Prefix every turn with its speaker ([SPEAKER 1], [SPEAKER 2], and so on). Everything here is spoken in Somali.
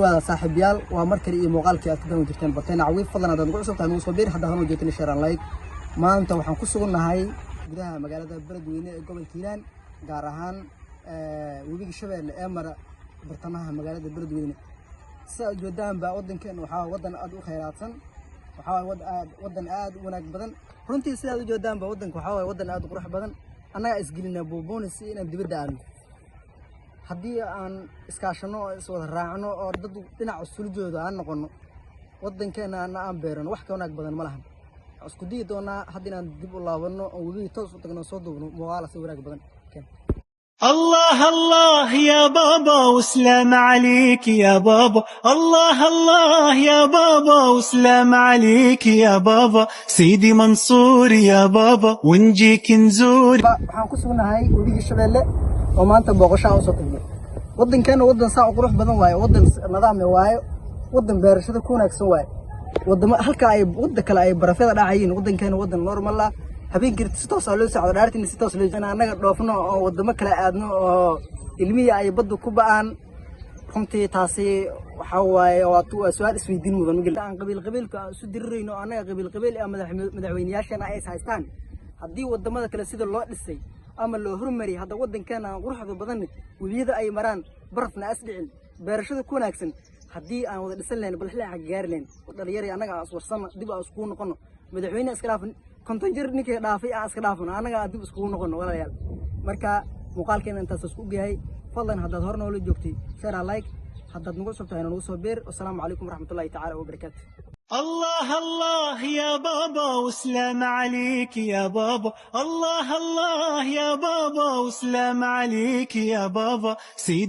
[SPEAKER 1] دواء صاحب يال ومركري مقالك أكدهم جرتين بطين عويف فضلنا هذا نقول صوتها نوصل بير حتى هنو جيتني شيران لايك ما أنت وحن قصقنا هاي بدها مقالة بلد وين قبل كيلان جارهان وبيجي الشباب الأمر برتمها مقالة بلد وين سأل جدام بودن كان وحاول ودن أدو خيراتن وحاول ودن أد وناك بدن runtii sidaad u joodaanba wadanka waxa way wadan aad u qurux badan anaga isgelina booboonis inaan dibadda aan haddii aan iskaashano oo is wada raacno oo dad dhinac sulujooda aan noqono wadankeena aan beerano wax ka wanaag badan ma lahan isku dii doonaa haddii aan dib u laabano oo weli toos u tagno soo duubno muuqaal si wanaag badan
[SPEAKER 2] الله الله يا بابا وسلام عليك يا بابا الله الله يا بابا وسلام عليك يا بابا سيدي منصور يا بابا ونجيك نزور
[SPEAKER 1] waxaan ku sugnahay webiga Shabeelle oo maanta booqasho u soo tagnay wadankeena wadan saa u qurux badan waaye wadan nidaam waaye wadan beerashada ku wanaagsan waaye wadamo halka ay wada kale ay barafada dhacayeen wadankeena wadan normal ah habeenkii si toos ah loo socdo dhaartiin si toos loo anaga dhoofno oo wadamo kale aadno oo ilmiya ay badda ku ba'aan runtii taasi waxa waaye waa su'aal isweydiin mudan aan qabiilka isu dirirayno anaga qabiil madaxweynayaashana ay haystaan haddii wadamada kale sida loo dhisay ama loo hormari hadda wadankeena quruxda badan wabiyada ay maraan barafna asdhicin beerashada ku wanaagsan haddii aan wada dhisan lahayn bal xilaa gaar lahayn dhalinyaro anaga aswarsan dib aan isku noqono madaxweynaha iska dhaafin konton jir ninkii dhaafay aan iska dhaafno anaga dib isku noqono walaalayaal marka muuqaalkeena intaas isku gahay fadlan haddaad hor noola joogtay share like haddaad nagu subtahay nagu soo beer assalaamu calaykum waraxmatullaahi tacaala wabarakaatuh
[SPEAKER 2] الله الله يا بابا وسلام عليك يا بابا الله الله يا بابا وسلام عليك يا بابا سيدي